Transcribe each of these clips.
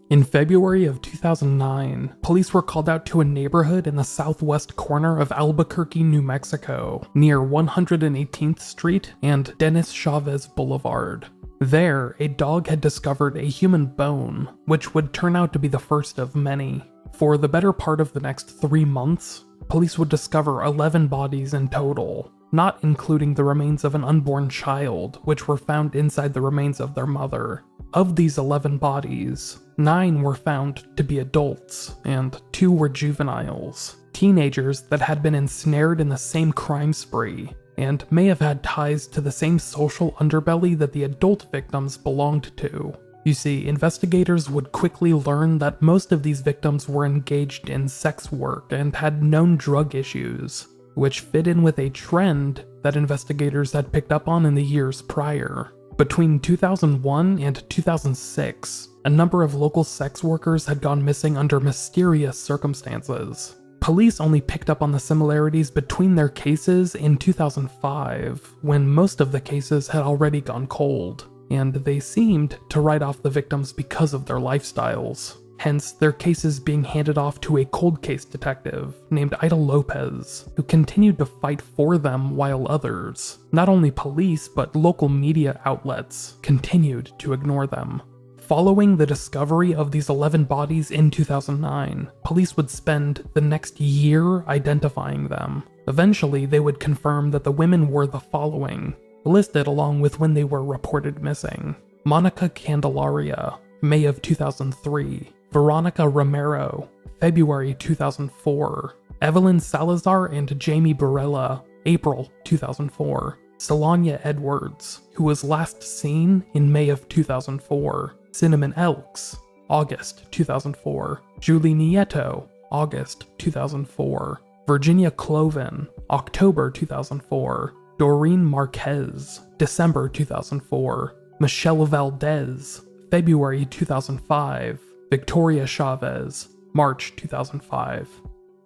In February of 2009, police were called out to a neighborhood in the southwest corner of Albuquerque, New Mexico, near 118th Street and Dennis Chavez Boulevard. There, a dog had discovered a human bone, which would turn out to be the first of many. For the better part of the next 3 months, police would discover 11 bodies in total, not including the remains of an unborn child, which were found inside the remains of their mother. Of these 11 bodies, 9 were found to be adults, and 2 were juveniles, teenagers that had been ensnared in the same crime spree, and may have had ties to the same social underbelly that the adult victims belonged to. You see, investigators would quickly learn that most of these victims were engaged in sex work and had known drug issues, which fit in with a trend that investigators had picked up on in the years prior. Between 2001 and 2006, a number of local sex workers had gone missing under mysterious circumstances. Police only picked up on the similarities between their cases in 2005, when most of the cases had already gone cold, and they seemed to write off the victims because of their lifestyles. Hence, their cases being handed off to a cold case detective named Ida Lopez, who continued to fight for them while others, not only police but local media outlets, continued to ignore them. Following the discovery of these 11 bodies in 2009, police would spend the next year identifying them. Eventually, they would confirm that the women were the following, listed along with when they were reported missing: Monica Candelaria, May of 2003, Veronica Romero, February 2004, Evelyn Salazar and Jamie Barella, April 2004, Solania Edwards, who was last seen in May of 2004, Cinnamon Elks, August 2004, Julie Nieto, August 2004, Virginia Cloven, October 2004, Doreen Marquez, December 2004, Michelle Valdez, February 2005, Victoria Chavez, March 2005.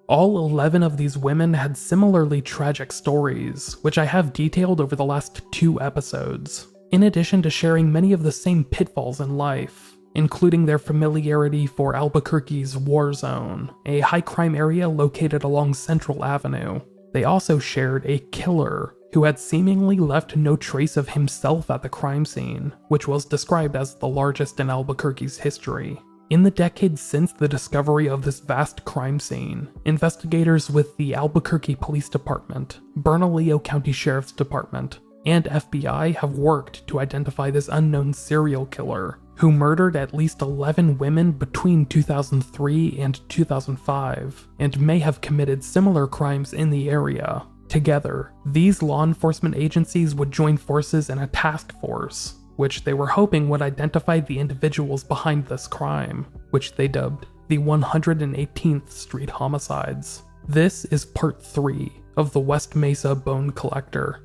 All 11 of these women had similarly tragic stories, which I have detailed over the last 2 episodes, in addition to sharing many of the same pitfalls in life, including their familiarity for Albuquerque's War Zone, a high-crime area located along Central Avenue. They also shared a killer who had seemingly left no trace of himself at the crime scene, which was described as the largest in Albuquerque's history. In the decades since the discovery of this vast crime scene, investigators with the Albuquerque Police Department, Bernalillo County Sheriff's Department, and FBI have worked to identify this unknown serial killer, who murdered at least 11 women between 2003 and 2005, and may have committed similar crimes in the area. Together, these law enforcement agencies would join forces in a task force, which they were hoping would identify the individuals behind this crime, which they dubbed the 118th Street Homicides. This is part 3 of the West Mesa Bone Collector.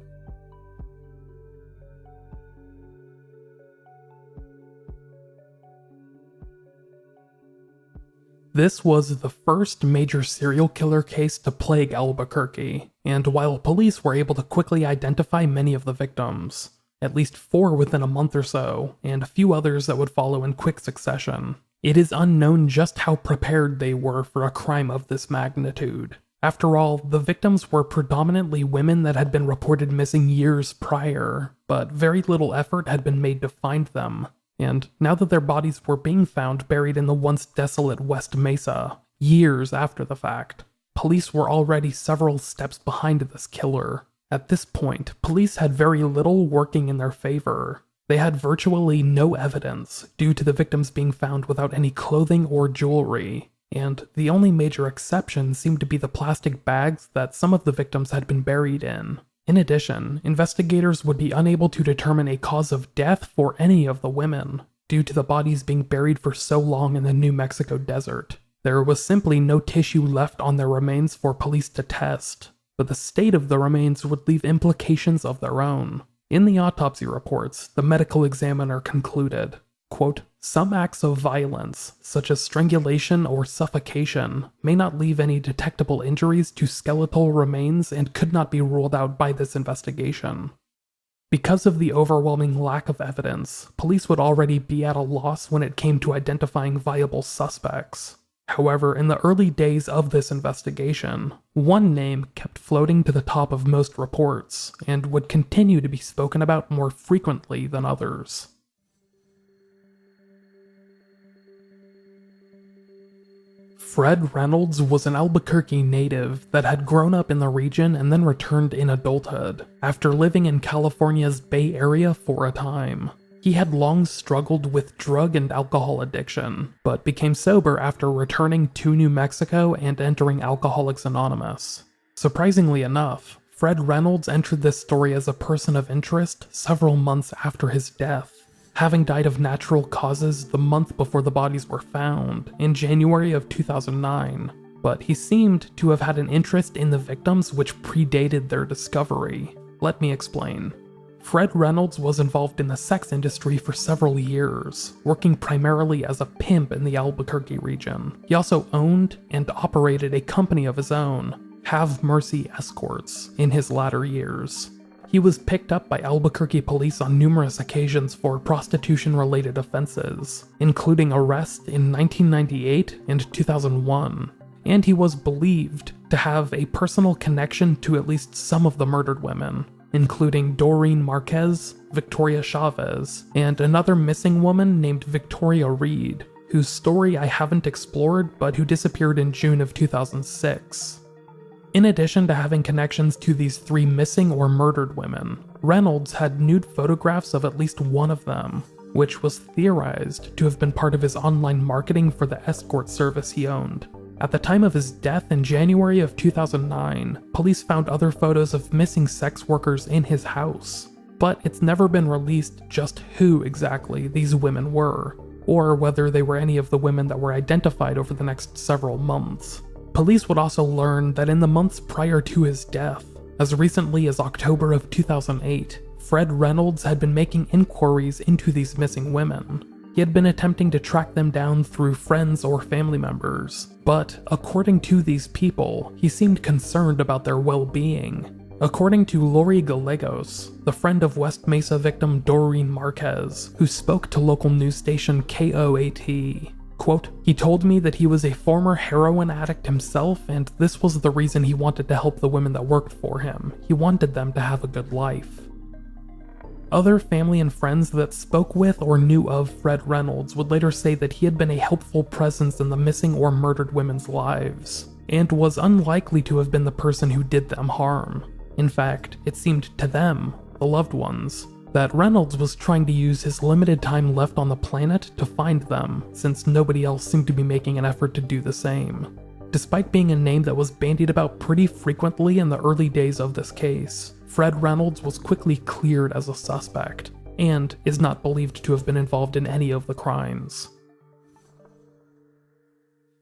This was the first major serial killer case to plague Albuquerque, and while police were able to quickly identify many of the victims, at least 4 within a month or so, and a few others that would follow in quick succession, it is unknown just how prepared they were for a crime of this magnitude. After all, the victims were predominantly women that had been reported missing years prior, but very little effort had been made to find them. And now that their bodies were being found buried in the once desolate West Mesa, years after the fact, police were already several steps behind this killer. At this point, police had very little working in their favor. They had virtually no evidence due to the victims being found without any clothing or jewelry, and the only major exception seemed to be the plastic bags that some of the victims had been buried in. In addition, investigators would be unable to determine a cause of death for any of the women, due to the bodies being buried for so long in the New Mexico desert. There was simply no tissue left on their remains for police to test, but the state of the remains would leave implications of their own. In the autopsy reports, the medical examiner concluded, quote, "Some acts of violence, such as strangulation or suffocation, may not leave any detectable injuries to skeletal remains and could not be ruled out by this investigation." Because of the overwhelming lack of evidence, police would already be at a loss when it came to identifying viable suspects. However, in the early days of this investigation, one name kept floating to the top of most reports and would continue to be spoken about more frequently than others. Fred Reynolds was an Albuquerque native that had grown up in the region and then returned in adulthood, after living in California's Bay Area for a time. He had long struggled with drug and alcohol addiction, but became sober after returning to New Mexico and entering Alcoholics Anonymous. Surprisingly enough, Fred Reynolds entered this story as a person of interest several months after his death, having died of natural causes the month before the bodies were found, in January of 2009, but he seemed to have had an interest in the victims which predated their discovery. Let me explain. Fred Reynolds was involved in the sex industry for several years, working primarily as a pimp in the Albuquerque region. He also owned and operated a company of his own, Have Mercy Escorts, in his latter years. He was picked up by Albuquerque police on numerous occasions for prostitution-related offenses, including arrest in 1998 and 2001, and he was believed to have a personal connection to at least some of the murdered women, including Doreen Marquez, Victoria Chavez, and another missing woman named Victoria Reed, whose story I haven't explored but who disappeared in June of 2006. In addition to having connections to these 3 missing or murdered women, Reynolds had nude photographs of at least one of them, which was theorized to have been part of his online marketing for the escort service he owned. At the time of his death in January of 2009, police found other photos of missing sex workers in his house, but it's never been released just who exactly these women were, or whether they were any of the women that were identified over the next several months. Police would also learn that in the months prior to his death, as recently as October of 2008, Fred Reynolds had been making inquiries into these missing women. He had been attempting to track them down through friends or family members, but according to these people, he seemed concerned about their well-being. According to Lori Gallegos, the friend of West Mesa victim Doreen Marquez, who spoke to local news station KOAT, quote, "He told me that he was a former heroin addict himself, and this was the reason he wanted to help the women that worked for him. He wanted them to have a good life." Other family and friends that spoke with or knew of Fred Reynolds would later say that he had been a helpful presence in the missing or murdered women's lives, and was unlikely to have been the person who did them harm. In fact, it seemed to them, the loved ones, that Reynolds was trying to use his limited time left on the planet to find them, since nobody else seemed to be making an effort to do the same. Despite being a name that was bandied about pretty frequently in the early days of this case, Fred Reynolds was quickly cleared as a suspect, and is not believed to have been involved in any of the crimes.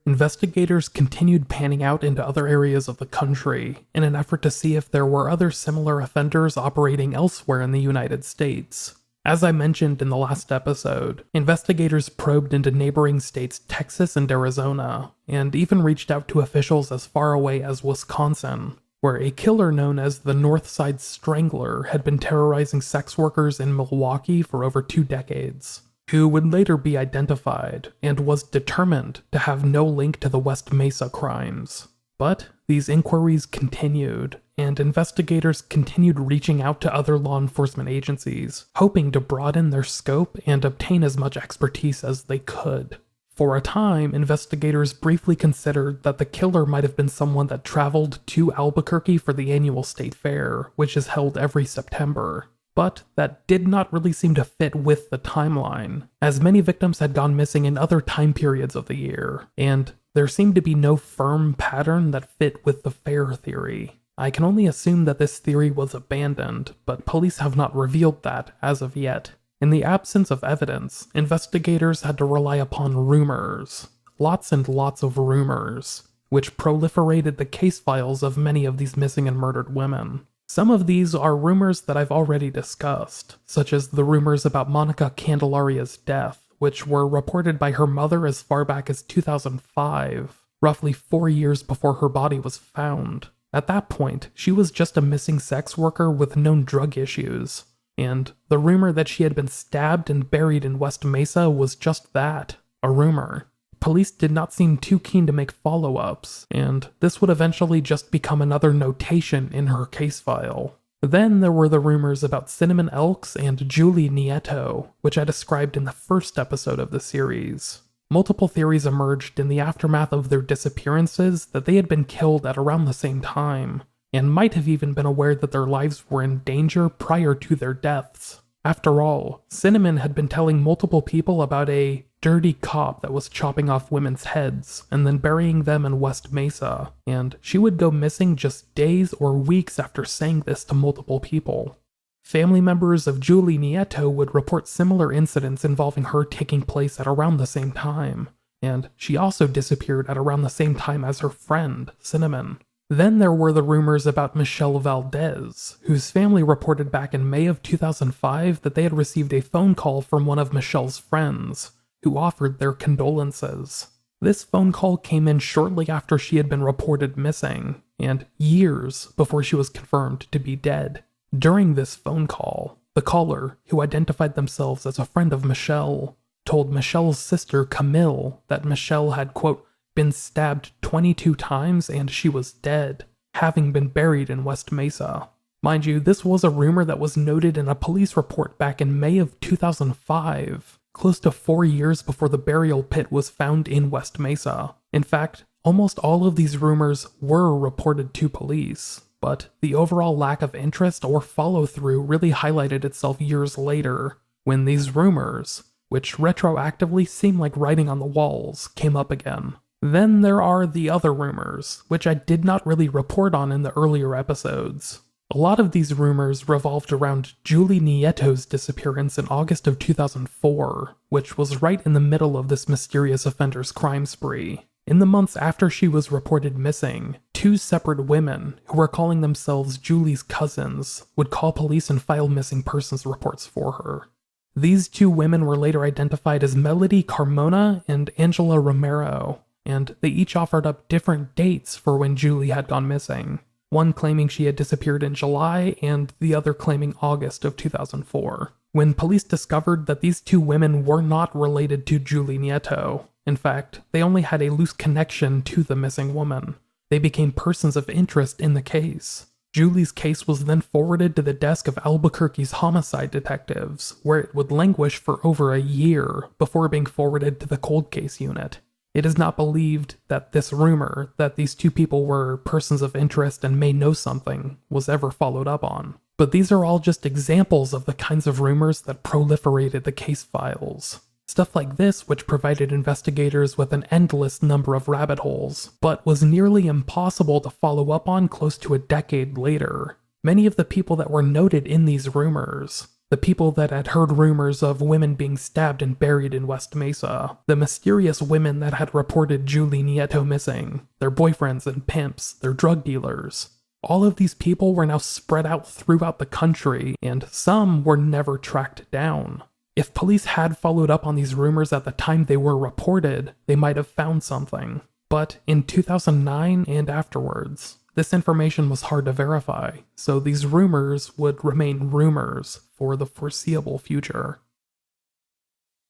Investigators continued panning out into other areas of the country in an effort to see if there were other similar offenders operating elsewhere in the United States. As I mentioned in the last episode, investigators probed into neighboring states Texas and Arizona, and even reached out to officials as far away as Wisconsin, where a killer known as the Northside Strangler had been terrorizing sex workers in Milwaukee for over 2 decades, who would later be identified and was determined to have no link to the West Mesa crimes. But these inquiries continued, and investigators continued reaching out to other law enforcement agencies, hoping to broaden their scope and obtain as much expertise as they could. For a time, investigators briefly considered that the killer might have been someone that traveled to Albuquerque for the annual state fair, which is held every September. But that did not really seem to fit with the timeline, as many victims had gone missing in other time periods of the year, and there seemed to be no firm pattern that fit with the fair theory. I can only assume that this theory was abandoned, but police have not revealed that as of yet. In the absence of evidence, investigators had to rely upon rumors. Lots and lots of rumors, which proliferated the case files of many of these missing and murdered women. Some of these are rumors that I've already discussed, such as the rumors about Monica Candelaria's death, which were reported by her mother as far back as 2005, roughly 4 years before her body was found. At that point, she was just a missing sex worker with known drug issues. And the rumor that she had been stabbed and buried in West Mesa was just that, a rumor. Police did not seem too keen to make follow-ups, and this would eventually just become another notation in her case file. Then there were the rumors about Cinnamon Elks and Julie Nieto, which I described in the first episode of the series. Multiple theories emerged in the aftermath of their disappearances that they had been killed at around the same time, and might have even been aware that their lives were in danger prior to their deaths. After all, Cinnamon had been telling multiple people about a dirty cop that was chopping off women's heads and then burying them in West Mesa, and she would go missing just days or weeks after saying this to multiple people. Family members of Julie Nieto would report similar incidents involving her taking place at around the same time, and she also disappeared at around the same time as her friend, Cinnamon. Then there were the rumors about Michelle Valdez, whose family reported back in May of 2005 that they had received a phone call from one of Michelle's friends, who offered their condolences. This phone call came in shortly after she had been reported missing, and years before she was confirmed to be dead. During this phone call, the caller, who identified themselves as a friend of Michelle, told Michelle's sister Camille that Michelle had, quote, been stabbed 22 times and she was dead, having been buried in West Mesa. Mind you, this was a rumor that was noted in a police report back in May of 2005, close to 4 years before the burial pit was found in West Mesa. In fact, almost all of these rumors were reported to police, but the overall lack of interest or follow-through really highlighted itself years later, when these rumors, which retroactively seem like writing on the walls, came up again. Then there are the other rumors, which I did not really report on in the earlier episodes. A lot of these rumors revolved around Julie Nieto's disappearance in August of 2004, which was right in the middle of this mysterious offender's crime spree. In the months after she was reported missing, 2 separate women, who were calling themselves Julie's cousins, would call police and file missing persons reports for her. These 2 women were later identified as Melody Carmona and Angela Romero, and they each offered up different dates for when Julie had gone missing, one claiming she had disappeared in July and the other claiming August of 2004. When police discovered that these 2 women were not related to Julie Nieto, in fact, they only had a loose connection to the missing woman, they became persons of interest in the case. Julie's case was then forwarded to the desk of Albuquerque's homicide detectives, where it would languish for over a year before being forwarded to the cold case unit. It is not believed that this rumor that these 2 people were persons of interest and may know something was ever followed up on. But these are all just examples of the kinds of rumors that proliferated the case files. Stuff like this, which provided investigators with an endless number of rabbit holes, but was nearly impossible to follow up on close to a decade later. Many of the people that were noted in these rumors, the people that had heard rumors of women being stabbed and buried in West Mesa, the mysterious women that had reported Julie Nieto missing, their boyfriends and pimps, their drug dealers. All of these people were now spread out throughout the country, and some were never tracked down. If police had followed up on these rumors at the time they were reported, they might have found something. But in 2009 and afterwards, this information was hard to verify, so these rumors would remain rumors for the foreseeable future.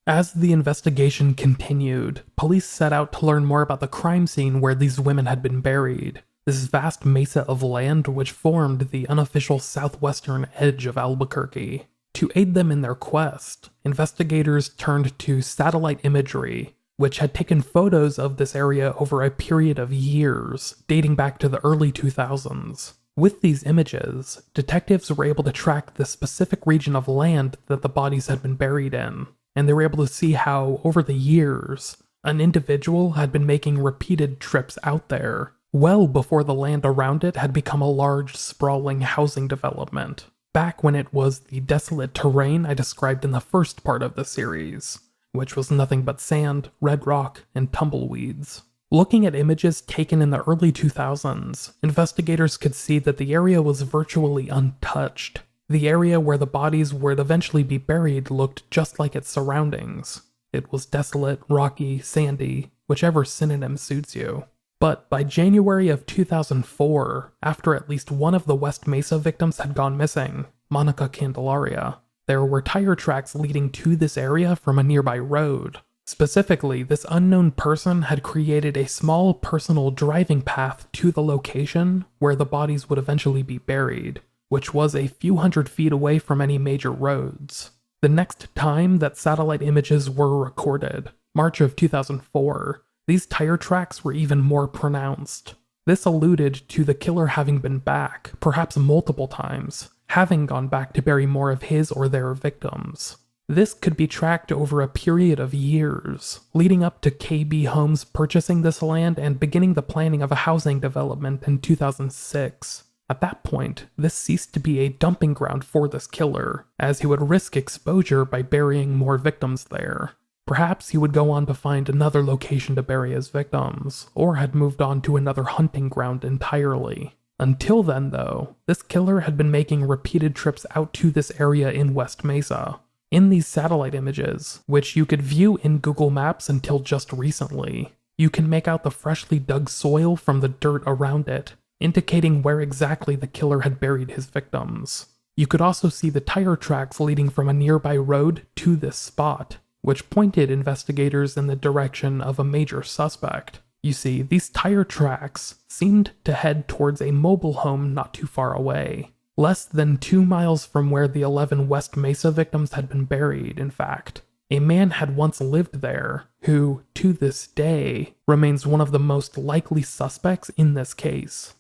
As the investigation continued, police set out to learn more about the crime scene where these women had been buried, this vast mesa of land which formed the unofficial southwestern edge of Albuquerque. To aid them in their quest, investigators turned to satellite imagery, which had taken photos of this area over a period of years, dating back to the early 2000s. With these images, detectives were able to track the specific region of land that the bodies had been buried in, and they were able to see how, over the years, an individual had been making repeated trips out there, well before the land around it had become a large, sprawling housing development, back when it was the desolate terrain I described in the first part of the series, which was nothing but sand, red rock, and tumbleweeds. Looking at images taken in the early 2000s, investigators could see that the area was virtually untouched. The area where the bodies would eventually be buried looked just like its surroundings. It was desolate, rocky, sandy, whichever synonym suits you. But by January of 2004, after at least one of the West Mesa victims had gone missing, Monica Candelaria. There were tire tracks leading to this area from a nearby road. Specifically, this unknown person had created a small personal driving path to the location where the bodies would eventually be buried, which was a few hundred feet away from any major roads. The next time that satellite images were recorded, March of 2004, these tire tracks were even more pronounced. This alluded to the killer having been back, perhaps multiple times, having gone back to bury more of his or their victims. This could be tracked over a period of years, leading up to KB Homes purchasing this land and beginning the planning of a housing development in 2006. At that point, this ceased to be a dumping ground for this killer, as he would risk exposure by burying more victims there. Perhaps he would go on to find another location to bury his victims, or had moved on to another hunting ground entirely. Until then, though, this killer had been making repeated trips out to this area in West Mesa. In these satellite images, which you could view in Google Maps until just recently, you can make out the freshly dug soil from the dirt around it, indicating where exactly the killer had buried his victims. You could also see the tire tracks leading from a nearby road to this spot, which pointed investigators in the direction of a major suspect. You see, these tire tracks seemed to head towards a mobile home not too far away. Less than 2 miles from where the 11 West Mesa victims had been buried, in fact. A man had once lived there, who, to this day, remains one of the most likely suspects in this case.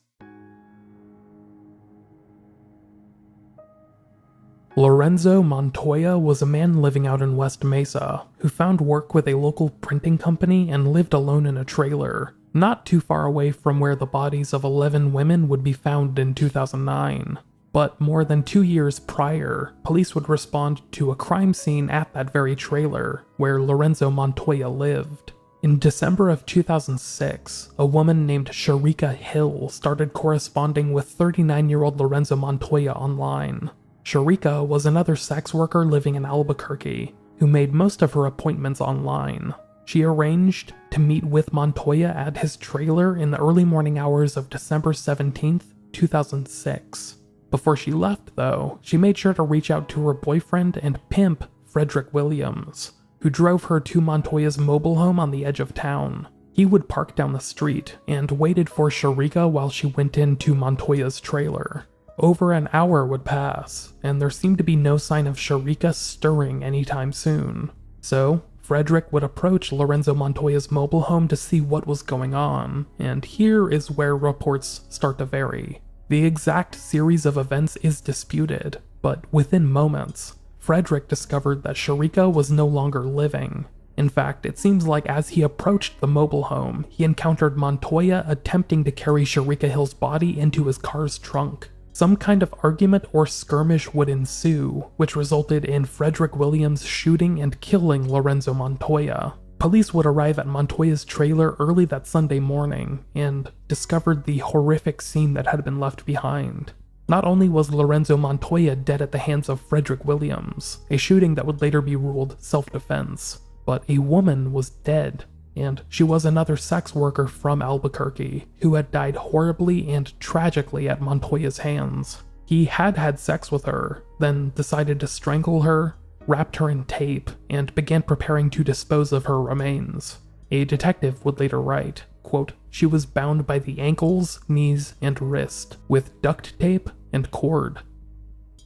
Lorenzo Montoya was a man living out in West Mesa who found work with a local printing company and lived alone in a trailer, not too far away from where the bodies of 11 women would be found in 2009. But more than 2 years prior, police would respond to a crime scene at that very trailer where Lorenzo Montoya lived. In December of 2006, a woman named Sharika Hill started corresponding with 39-year-old Lorenzo Montoya online. Sharika was another sex worker living in Albuquerque who made most of her appointments online. She arranged to meet with Montoya at his trailer in the early morning hours of December 17, 2006. Before she left, though, she made sure to reach out to her boyfriend and pimp, Frederick Williams, who drove her to Montoya's mobile home on the edge of town. He would park down the street and waited for Sharika while she went into Montoya's trailer. Over an hour would pass, and there seemed to be no sign of Sharika stirring anytime soon. So, Frederick would approach Lorenzo Montoya's mobile home to see what was going on, and here is where reports start to vary. The exact series of events is disputed, but within moments, Frederick discovered that Sharika was no longer living. In fact, it seems like as he approached the mobile home, he encountered Montoya attempting to carry Sharika Hill's body into his car's trunk. Some kind of argument or skirmish would ensue, which resulted in Frederick Williams shooting and killing Lorenzo Montoya. Police would arrive at Montoya's trailer early that Sunday morning and discovered the horrific scene that had been left behind. Not only was Lorenzo Montoya dead at the hands of Frederick Williams, a shooting that would later be ruled self-defense, but a woman was dead, and she was another sex worker from Albuquerque who had died horribly and tragically at Montoya's hands. He had had sex with her, then decided to strangle her, wrapped her in tape, and began preparing to dispose of her remains. A detective would later write, quote, "She was bound by the ankles, knees, and wrist with duct tape and cord."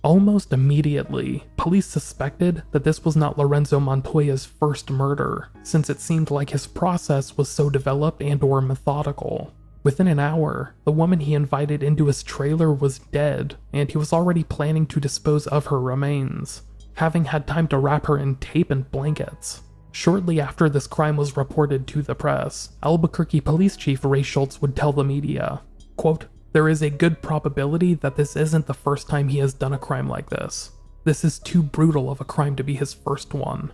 Almost immediately, police suspected that this was not Lorenzo Montoya's first murder, since it seemed like his process was so developed and/or methodical. Within an hour, the woman he invited into his trailer was dead, and he was already planning to dispose of her remains, having had time to wrap her in tape and blankets. Shortly after this crime was reported to the press, Albuquerque Police Chief Ray Schultz would tell the media, quote, "There is a good probability that this isn't the first time he has done a crime like this. This is too brutal of a crime to be his first one."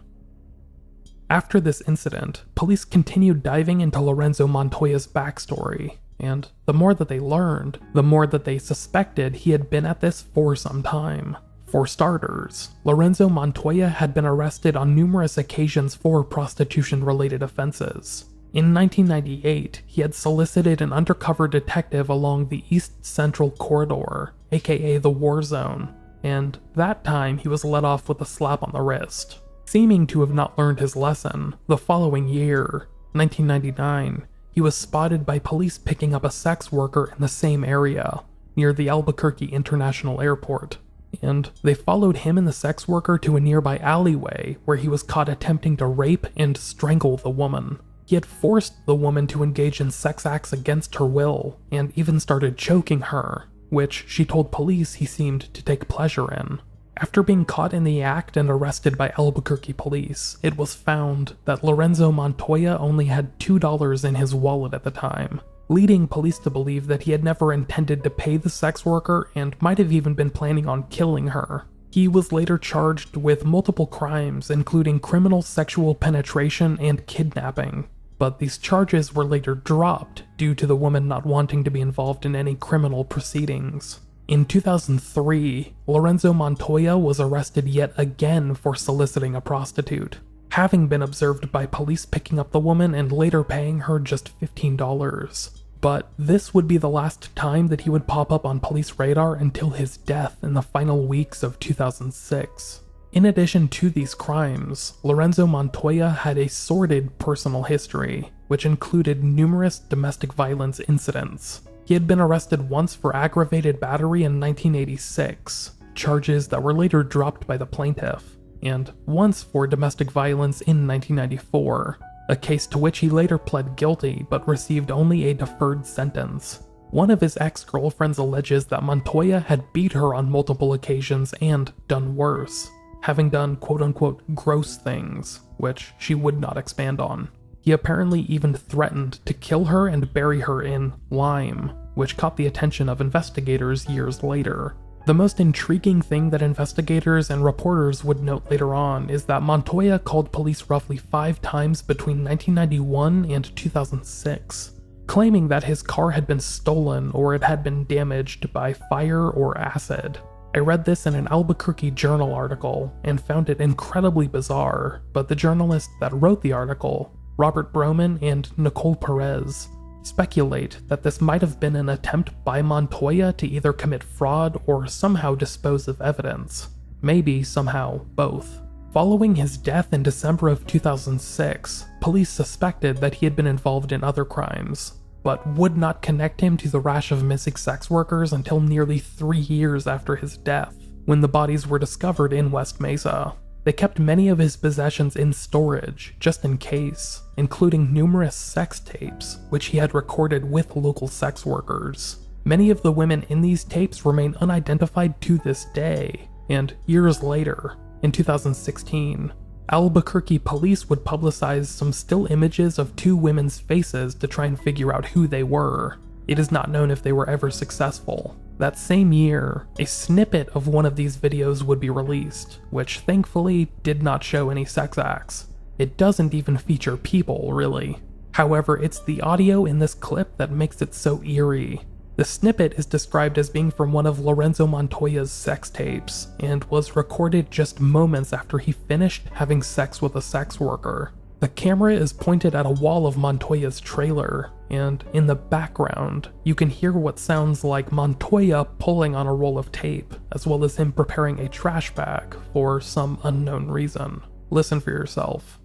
After this incident, police continued diving into Lorenzo Montoya's backstory, and the more that they learned, the more that they suspected he had been at this for some time. For starters, Lorenzo Montoya had been arrested on numerous occasions for prostitution-related offenses. In 1998, he had solicited an undercover detective along the East Central Corridor, aka the War Zone, and that time he was let off with a slap on the wrist. Seeming to have not learned his lesson, the following year, 1999, he was spotted by police picking up a sex worker in the same area, near the Albuquerque International Airport, and they followed him and the sex worker to a nearby alleyway where he was caught attempting to rape and strangle the woman. He had forced the woman to engage in sex acts against her will, and even started choking her, which she told police he seemed to take pleasure in. After being caught in the act and arrested by Albuquerque police, it was found that Lorenzo Montoya only had $2 in his wallet at the time, leading police to believe that he had never intended to pay the sex worker and might have even been planning on killing her. He was later charged with multiple crimes, including criminal sexual penetration and kidnapping, but these charges were later dropped due to the woman not wanting to be involved in any criminal proceedings. In 2003, Lorenzo Montoya was arrested yet again for soliciting a prostitute, having been observed by police picking up the woman and later paying her just $15. But this would be the last time that he would pop up on police radar until his death in the final weeks of 2006. In addition to these crimes, Lorenzo Montoya had a sordid personal history, which included numerous domestic violence incidents. He had been arrested once for aggravated battery in 1986, charges that were later dropped by the plaintiff, and once for domestic violence in 1994, a case to which he later pled guilty but received only a deferred sentence. One of his ex-girlfriends alleges that Montoya had beat her on multiple occasions and done worse, having done quote-unquote gross things, which she would not expand on. He apparently even threatened to kill her and bury her in lime, which caught the attention of investigators years later. The most intriguing thing that investigators and reporters would note later on is that Montoya called police roughly 5 times between 1991 and 2006, claiming that his car had been stolen or it had been damaged by fire or acid. I read this in an Albuquerque Journal article and found it incredibly bizarre, but the journalists that wrote the article, Robert Broman and Nicole Perez, speculate that this might have been an attempt by Montoya to either commit fraud or somehow dispose of evidence. Maybe somehow both. Following his death in December of 2006, police suspected that he had been involved in other crimes, but would not connect him to the rash of missing sex workers until nearly 3 years after his death, when the bodies were discovered in West Mesa. They kept many of his possessions in storage, just in case, including numerous sex tapes, which he had recorded with local sex workers. Many of the women in these tapes remain unidentified to this day, and years later, in 2016, Albuquerque police would publicize some still images of 2 women's faces to try and figure out who they were. It is not known if they were ever successful. That same year, a snippet of one of these videos would be released, which thankfully did not show any sex acts. It doesn't even feature people, really. However, it's the audio in this clip that makes it so eerie. The snippet is described as being from one of Lorenzo Montoya's sex tapes, and was recorded just moments after he finished having sex with a sex worker. The camera is pointed at a wall of Montoya's trailer, and in the background, you can hear what sounds like Montoya pulling on a roll of tape, as well as him preparing a trash bag for some unknown reason. Listen for yourself.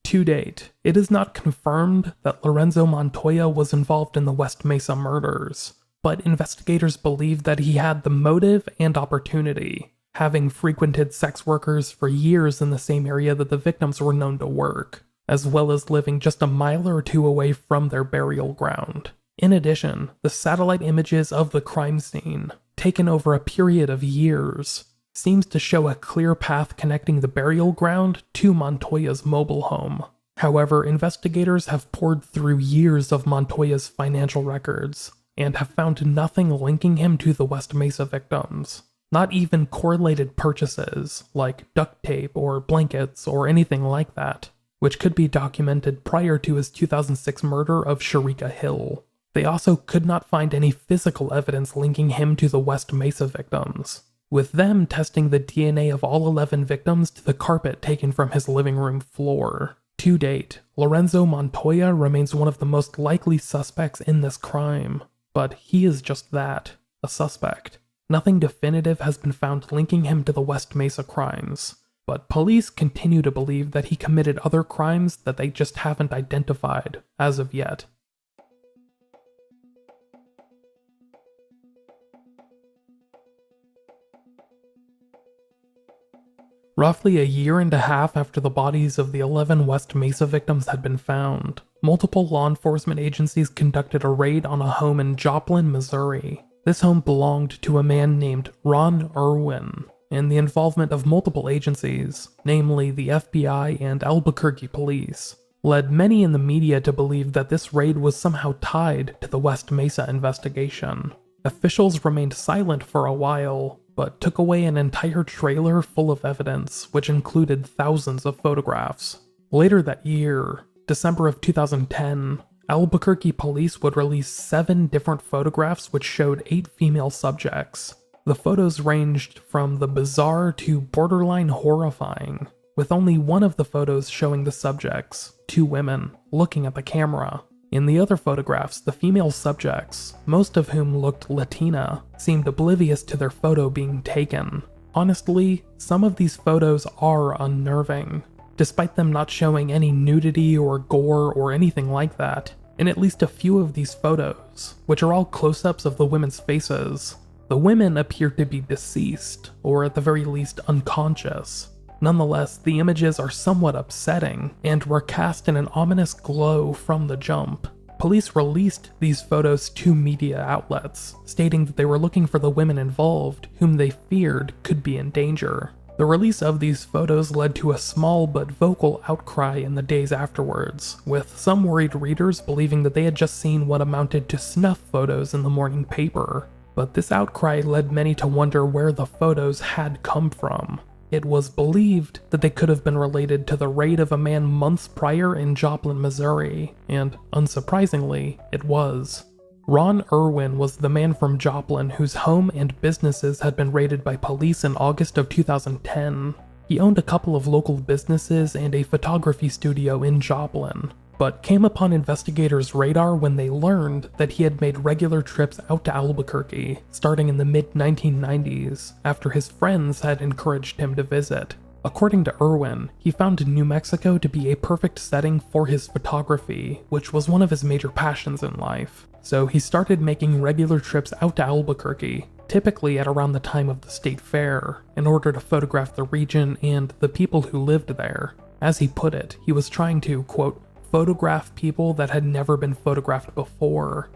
'To date, it is not confirmed that Lorenzo Montoya was involved in the West Mesa murders, but investigators believe that he had the motive and opportunity, having frequented sex workers for years in the same area that the victims were known to work, as well as living just a mile or 2 away from their burial ground. In addition, the satellite images of the crime scene, taken over a period of years, seems to show a clear path connecting the burial ground to Montoya's mobile home. However, investigators have poured through years of Montoya's financial records and have found nothing linking him to the West Mesa victims. Not even correlated purchases, like duct tape or blankets or anything like that, which could be documented prior to his 2006 murder of Sharika Hill. They also could not find any physical evidence linking him to the West Mesa victims, with them testing the DNA of all 11 victims to the carpet taken from his living room floor. To date, Lorenzo Montoya remains one of the most likely suspects in this crime, but he is just that, a suspect. Nothing definitive has been found linking him to the West Mesa crimes, but police continue to believe that he committed other crimes that they just haven't identified as of yet. Roughly a year and a half after the bodies of the 11 West Mesa victims had been found, multiple law enforcement agencies conducted a raid on a home in Joplin, Missouri. This home belonged to a man named Ron Irwin, and the involvement of multiple agencies, namely the FBI and Albuquerque police, led many in the media to believe that this raid was somehow tied to the West Mesa investigation. Officials remained silent for a while, but took away an entire trailer full of evidence, which included thousands of photographs. Later that year, December of 2010, Albuquerque police would release 7 different photographs which showed 8 female subjects. The photos ranged from the bizarre to borderline horrifying, with only one of the photos showing the subjects, 2 women, looking at the camera. In the other photographs, the female subjects, most of whom looked Latina, seemed oblivious to their photo being taken. Honestly, some of these photos are unnerving, despite them not showing any nudity or gore or anything like that. In at least a few of these photos, which are all close-ups of the women's faces, the women appear to be deceased, or at the very least unconscious. Nonetheless, the images are somewhat upsetting, and were cast in an ominous glow from the jump. Police released these photos to media outlets, stating that they were looking for the women involved, whom they feared could be in danger. The release of these photos led to a small but vocal outcry in the days afterwards, with some worried readers believing that they had just seen what amounted to snuff photos in the morning paper. But this outcry led many to wonder where the photos had come from. It was believed that they could have been related to the raid of a man months prior in Joplin, Missouri, and unsurprisingly, it was. Ron Irwin was the man from Joplin whose home and businesses had been raided by police in August of 2010. He owned a couple of local businesses and a photography studio in Joplin, but came upon investigators' radar when they learned that he had made regular trips out to Albuquerque, starting in the mid-1990s, after his friends had encouraged him to visit. According to Irwin, he found New Mexico to be a perfect setting for his photography, which was one of his major passions in life. So he started making regular trips out to Albuquerque, typically at around the time of the state fair, in order to photograph the region and the people who lived there. As he put it, he was trying to, quote, photograph people that had never been photographed before.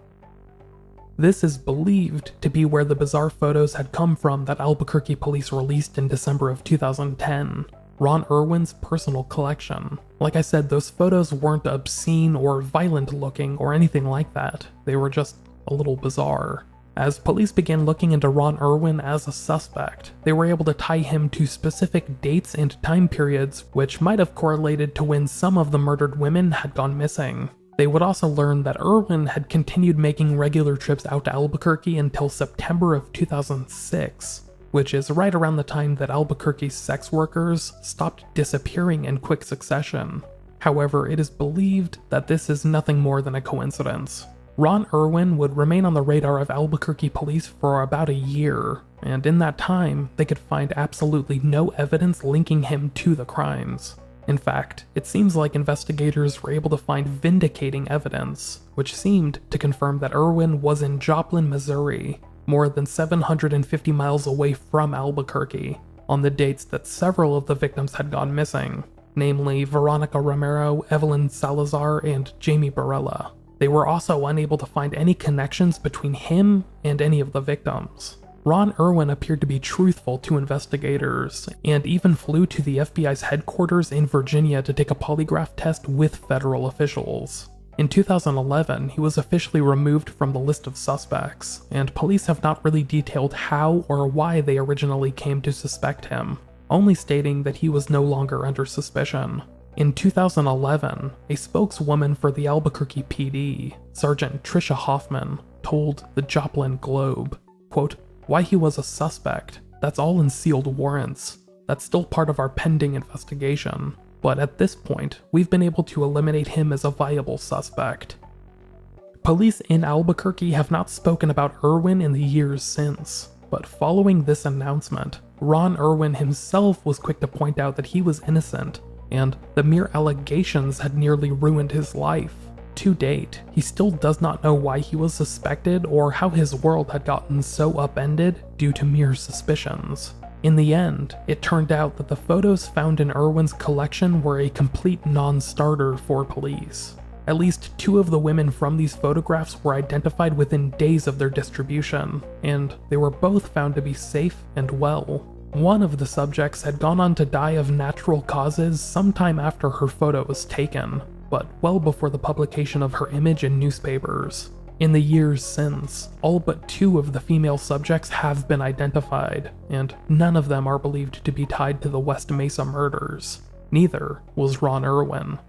This is believed to be where the bizarre photos had come from that Albuquerque police released in December of 2010, Ron Irwin's personal collection. Like I said, those photos weren't obscene or violent looking or anything like that, they were just a little bizarre. As police began looking into Ron Irwin as a suspect, they were able to tie him to specific dates and time periods which might have correlated to when some of the murdered women had gone missing. They would also learn that Irwin had continued making regular trips out to Albuquerque until September of 2006, which is right around the time that Albuquerque's sex workers stopped disappearing in quick succession. However, it is believed that this is nothing more than a coincidence. Ron Irwin would remain on the radar of Albuquerque police for about a year, and in that time, they could find absolutely no evidence linking him to the crimes. In fact, it seems like investigators were able to find vindicating evidence, which seemed to confirm that Irwin was in Joplin, Missouri, more than 750 miles away from Albuquerque, on the dates that several of the victims had gone missing, namely Veronica Romero, Evelyn Salazar, and Jamie Barella. They were also unable to find any connections between him and any of the victims. Ron Irwin appeared to be truthful to investigators, and even flew to the FBI's headquarters in Virginia to take a polygraph test with federal officials. In 2011, he was officially removed from the list of suspects, and police have not really detailed how or why they originally came to suspect him, only stating that he was no longer under suspicion. In 2011, a spokeswoman for the Albuquerque PD, Sergeant Tricia Hoffman, told the Joplin Globe, quote, "Why he was a suspect, that's all in sealed warrants. That's still part of our pending investigation. But at this point, we've been able to eliminate him as a viable suspect." Police in Albuquerque have not spoken about Irwin in the years since, but following this announcement, Ron Irwin himself was quick to point out that he was innocent, and the mere allegations had nearly ruined his life. To date, he still does not know why he was suspected or how his world had gotten so upended due to mere suspicions. In the end, it turned out that the photos found in Irwin's collection were a complete non-starter for police. At least 2 of the women from these photographs were identified within days of their distribution, and they were both found to be safe and well. One of the subjects had gone on to die of natural causes sometime after her photo was taken, but well before the publication of her image in newspapers. In the years since, all but 2 of the female subjects have been identified, and none of them are believed to be tied to the West Mesa murders. Neither was Ron Irwin.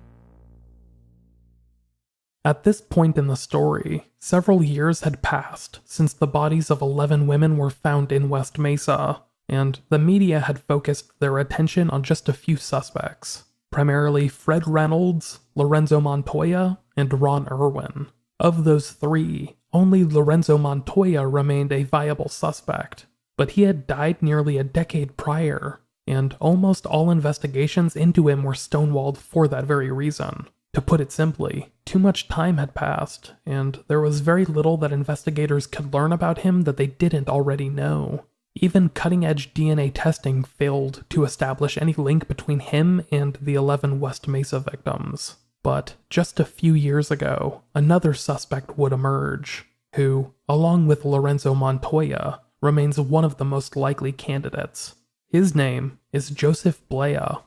At this point in the story, several years had passed since the bodies of 11 women were found in West Mesa, and the media had focused their attention on just a few suspects, primarily Fred Reynolds, Lorenzo Montoya, and Ron Irwin. Of those 3, only Lorenzo Montoya remained a viable suspect, but he had died nearly a decade prior, and almost all investigations into him were stonewalled for that very reason. To put it simply, too much time had passed, and there was very little that investigators could learn about him that they didn't already know. Even cutting-edge DNA testing failed to establish any link between him and the 11 West Mesa victims. But just a few years ago, another suspect would emerge, who, along with Lorenzo Montoya, remains one of the most likely candidates. His name is Joseph Blea.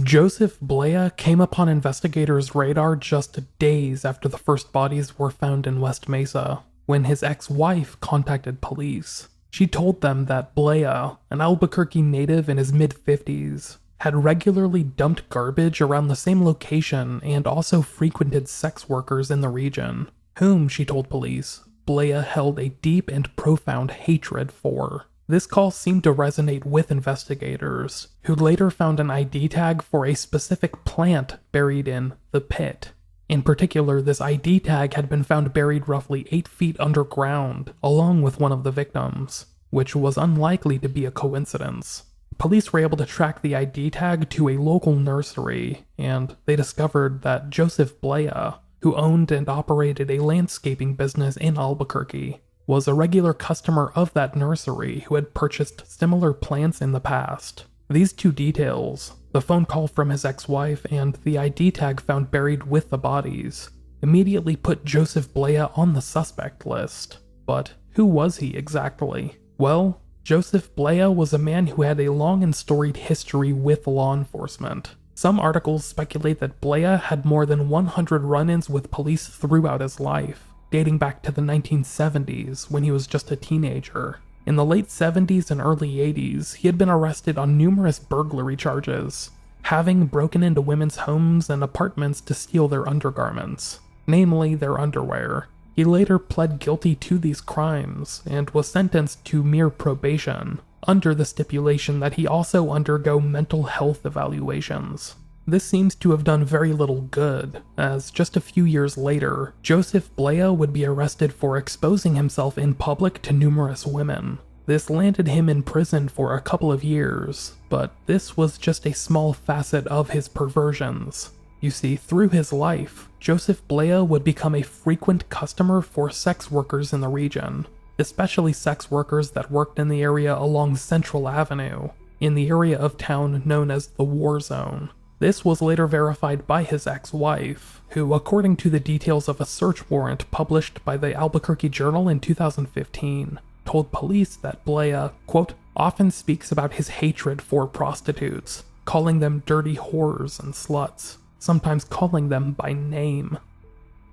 Joseph Blea came upon investigators' radar just days after the first bodies were found in West Mesa, when his ex-wife contacted police. She told them that Blea, an Albuquerque native in his mid-50s, had regularly dumped garbage around the same location and also frequented sex workers in the region, whom, she told police, Blea held a deep and profound hatred for. This call seemed to resonate with investigators, who later found an ID tag for a specific plant buried in the pit. In particular, this ID tag had been found buried roughly 8 feet underground, along with one of the victims, which was unlikely to be a coincidence. Police were able to track the ID tag to a local nursery, and they discovered that Joseph Blea, who owned and operated a landscaping business in Albuquerque, was a regular customer of that nursery who had purchased similar plants in the past. These 2 details, the phone call from his ex-wife and the ID tag found buried with the bodies, immediately put Joseph Blea on the suspect list. But who was he exactly? Well, Joseph Blea was a man who had a long and storied history with law enforcement. Some articles speculate that Blea had more than 100 run-ins with police throughout his life, dating back to the 1970s when he was just a teenager. In the late 70s and early 80s, he had been arrested on numerous burglary charges, having broken into women's homes and apartments to steal their undergarments, namely their underwear. He later pled guilty to these crimes and was sentenced to mere probation, under the stipulation that he also undergo mental health evaluations. This seems to have done very little good, as just a few years later, Joseph Blea would be arrested for exposing himself in public to numerous women. This landed him in prison for a couple of years, but this was just a small facet of his perversions. You see, through his life, Joseph Blea would become a frequent customer for sex workers in the region, especially sex workers that worked in the area along Central Avenue, in the area of town known as the War Zone. This was later verified by his ex-wife, who, according to the details of a search warrant published by the Albuquerque Journal in 2015, told police that Blea, quote, often speaks about his hatred for prostitutes, calling them dirty whores and sluts, sometimes calling them by name.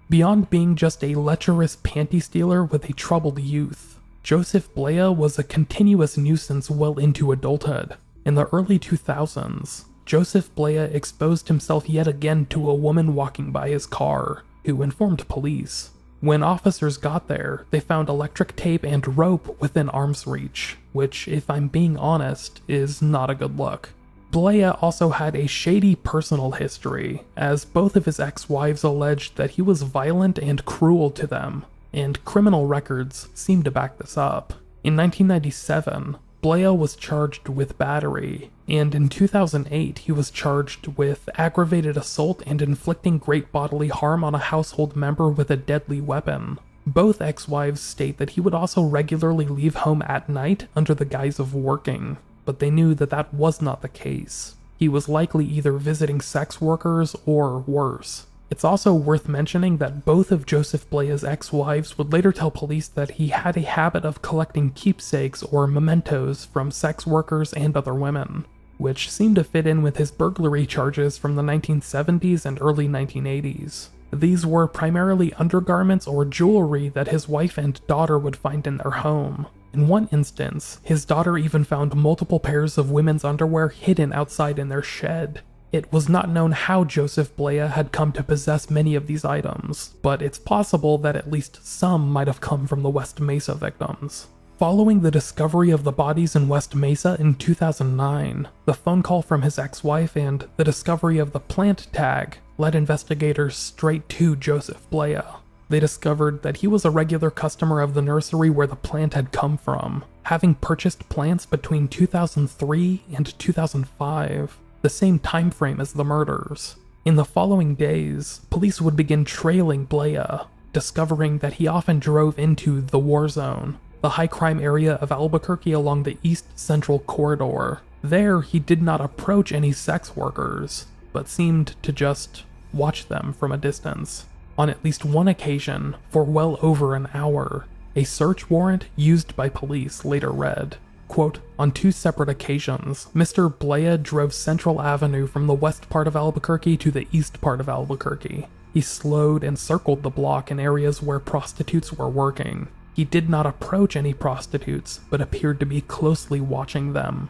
Beyond being just a lecherous panty stealer with a troubled youth, Joseph Blea was a continuous nuisance well into adulthood. In the early 2000s, Joseph Blea exposed himself yet again to a woman walking by his car, who informed police. When officers got there, they found electric tape and rope within arm's reach, which, if I'm being honest, is not a good look. Blea also had a shady personal history, as both of his ex-wives alleged that he was violent and cruel to them, and criminal records seem to back this up. In 1997, Blea was charged with battery, and in 2008 he was charged with aggravated assault and inflicting great bodily harm on a household member with a deadly weapon. Both ex-wives state that he would also regularly leave home at night under the guise of working, but they knew that that was not the case. He was likely either visiting sex workers or worse. It's also worth mentioning that both of Joseph Blea's ex-wives would later tell police that he had a habit of collecting keepsakes or mementos from sex workers and other women, which seemed to fit in with his burglary charges from the 1970s and early 1980s. These were primarily undergarments or jewelry that his wife and daughter would find in their home. In one instance, his daughter even found multiple pairs of women's underwear hidden outside in their shed. It was not known how Joseph Blea had come to possess many of these items, but it's possible that at least some might have come from the West Mesa victims. Following the discovery of the bodies in West Mesa in 2009, the phone call from his ex-wife and the discovery of the plant tag led investigators straight to Joseph Blea. They discovered that he was a regular customer of the nursery where the plant had come from, having purchased plants between 2003 and 2005. The same time frame as the murders. In the following days, police would begin trailing Blea, discovering that he often drove into the war zone, the high crime area of Albuquerque along the East Central Corridor. There, he did not approach any sex workers, but seemed to just watch them from a distance. On at least one occasion, for well over an hour, a search warrant used by police later read, quote, on 2 separate occasions, Mr. Blea drove Central Avenue from the west part of Albuquerque to the east part of Albuquerque. He slowed and circled the block in areas where prostitutes were working. He did not approach any prostitutes, but appeared to be closely watching them.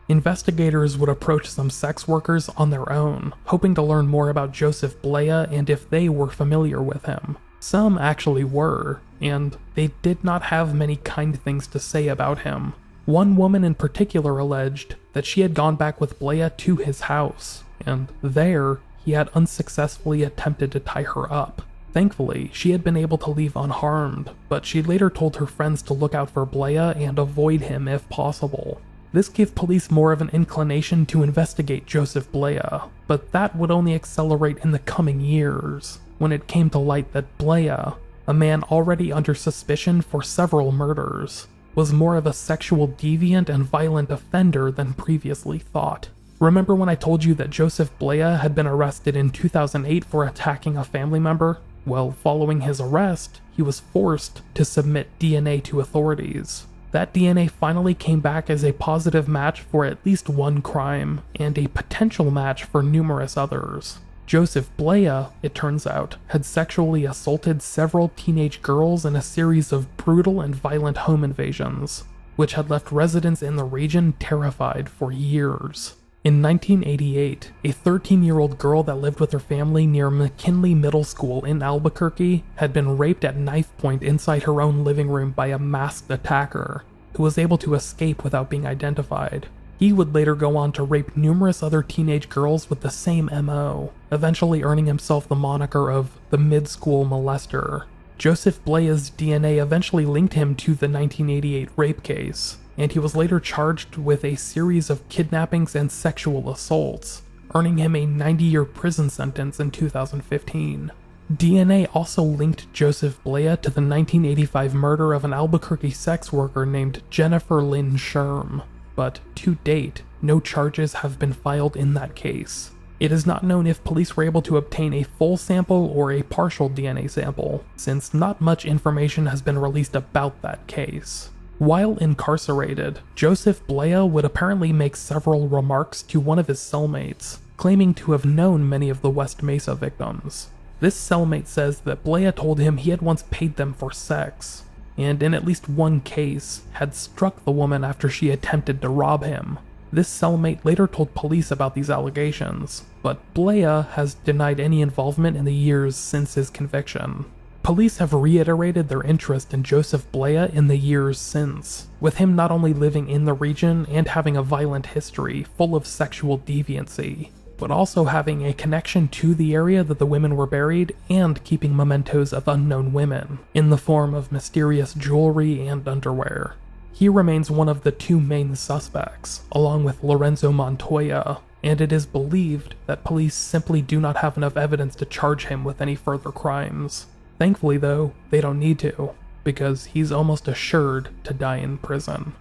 Investigators would approach some sex workers on their own, hoping to learn more about Joseph Blea and if they were familiar with him. Some actually were, and they did not have many kind things to say about him. One woman in particular alleged that she had gone back with Blea to his house, and there he had unsuccessfully attempted to tie her up. Thankfully, she had been able to leave unharmed, but she later told her friends to look out for Blea and avoid him if possible. This gave police more of an inclination to investigate Joseph Blea, but that would only accelerate in the coming years, when it came to light that Blea, a man already under suspicion for several murders, was more of a sexual deviant and violent offender than previously thought. Remember when I told you that Joseph Blea had been arrested in 2008 for attacking a family member? Well, following his arrest, he was forced to submit DNA to authorities. That DNA finally came back as a positive match for at least one crime, and a potential match for numerous others. Joseph Blea, it turns out, had sexually assaulted several teenage girls in a series of brutal and violent home invasions, which had left residents in the region terrified for years. In 1988, a 13-year-old girl that lived with her family near McKinley Middle School in Albuquerque had been raped at knife point inside her own living room by a masked attacker, who was able to escape without being identified. He would later go on to rape numerous other teenage girls with the same MO, eventually earning himself the moniker of the mid-school molester. Joseph Blea's DNA eventually linked him to the 1988 rape case, and he was later charged with a series of kidnappings and sexual assaults, earning him a 90-year prison sentence in 2015. DNA also linked Joseph Blea to the 1985 murder of an Albuquerque sex worker named Jennifer Lynn Sherm, but to date, no charges have been filed in that case. It is not known if police were able to obtain a full sample or a partial DNA sample, since not much information has been released about that case. While incarcerated, Joseph Blea would apparently make several remarks to one of his cellmates, claiming to have known many of the West Mesa victims. This cellmate says that Blea told him he had once paid them for sex, and in at least one case, had struck the woman after she attempted to rob him. This cellmate later told police about these allegations, but Blea has denied any involvement in the years since his conviction. Police have reiterated their interest in Joseph Blea in the years since, with him not only living in the region and having a violent history full of sexual deviancy, but also having a connection to the area that the women were buried and keeping mementos of unknown women, in the form of mysterious jewelry and underwear. He remains one of the two main suspects, along with Lorenzo Montoya, and it is believed that police simply do not have enough evidence to charge him with any further crimes. Thankfully though, they don't need to, because he's almost assured to die in prison.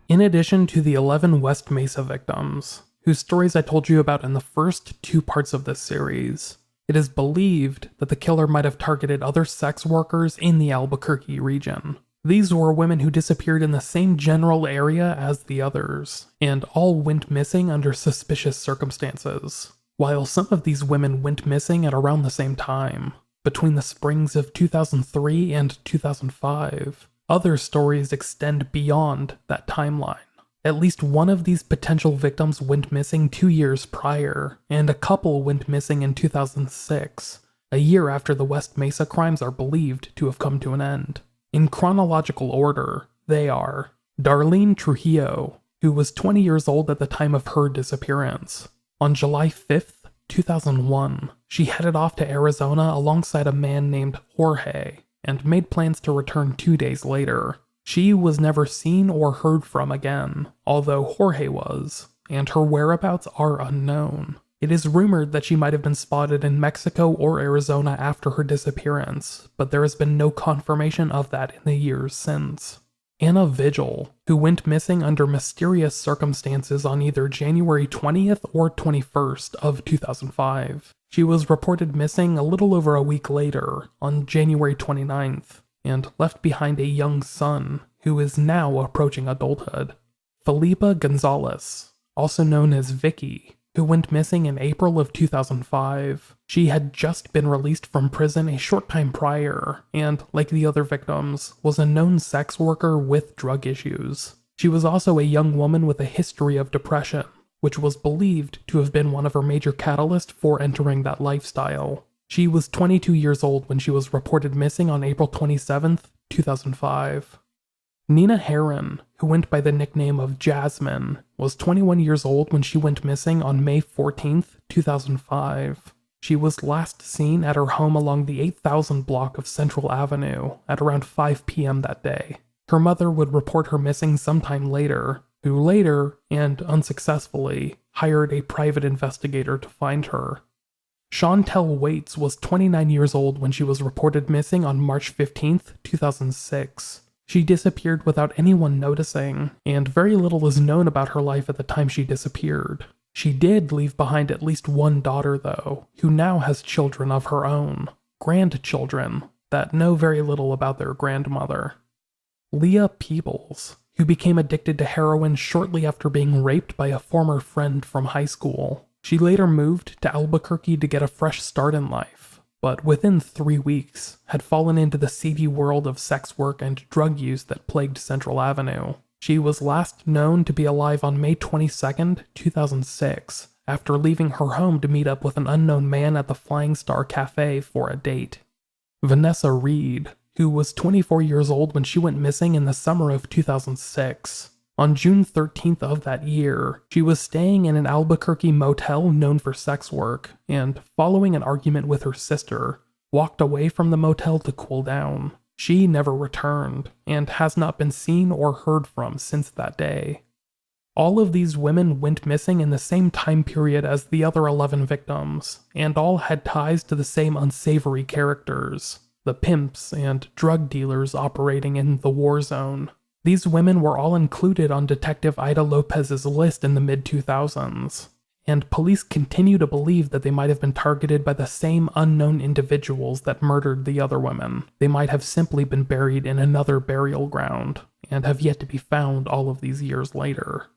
In addition to the 11 West Mesa victims, whose stories I told you about in the first 2 parts of this series, it is believed that the killer might have targeted other sex workers in the Albuquerque region. These were women who disappeared in the same general area as the others, and all went missing under suspicious circumstances. While some of these women went missing at around the same time, between the springs of 2003 and 2005, other stories extend beyond that timeline. At least one of these potential victims went missing 2 years prior, and a couple went missing in 2006, a year after the West Mesa crimes are believed to have come to an end. In chronological order, they are Darlene Trujillo, who was 20 years old at the time of her disappearance. On July 5th, 2001, she headed off to Arizona alongside a man named Jorge, and made plans to return 2 days later. She was never seen or heard from again, although Jorge was, and her whereabouts are unknown. It is rumored that she might have been spotted in Mexico or Arizona after her disappearance, but there has been no confirmation of that in the years since. Anna Vigil, who went missing under mysterious circumstances on either January 20th or 21st of 2005. She was reported missing a little over a week later, on January 29th, and left behind a young son, who is now approaching adulthood. Felipa Gonzalez, also known as Vicky, who went missing in April of 2005. She had just been released from prison a short time prior, and, like the other victims, was a known sex worker with drug issues. She was also a young woman with a history of depression, which was believed to have been one of her major catalysts for entering that lifestyle. She was 22 years old when she was reported missing on April 27th, 2005. Nina Herron, who went by the nickname of Jasmine, was 21 years old when she went missing on May 14th, 2005. She was last seen at her home along the 8000 block of Central Avenue at around 5 p.m. that day. Her mother would report her missing sometime later, who later, and unsuccessfully, hired a private investigator to find her. Chantel Waits was 29 years old when she was reported missing on March 15th, 2006. She disappeared without anyone noticing, and very little is known about her life at the time she disappeared. She did leave behind at least one daughter, though, who now has children of her own, grandchildren, that know very little about their grandmother. Leah Peebles, who became addicted to heroin shortly after being raped by a former friend from high school. She later moved to Albuquerque to get a fresh start in life, but within 3 weeks had fallen into the seedy world of sex work and drug use that plagued Central Avenue. She was last known to be alive on May 22nd, 2006, after leaving her home to meet up with an unknown man at the Flying Star Cafe for a date. Vanessa Reed, who was 24 years old when she went missing in the summer of 2006. On June 13th of that year, she was staying in an Albuquerque motel known for sex work, and, following an argument with her sister, walked away from the motel to cool down. She never returned, and has not been seen or heard from since that day. All of these women went missing in the same time period as the other 11 victims, and all had ties to the same unsavory characters, the pimps and drug dealers operating in the war zone. These women were all included on Detective Ida Lopez's list in the mid-2000s, and police continue to believe that they might have been targeted by the same unknown individuals that murdered the other women. They might have simply been buried in another burial ground, and have yet to be found all of these years later.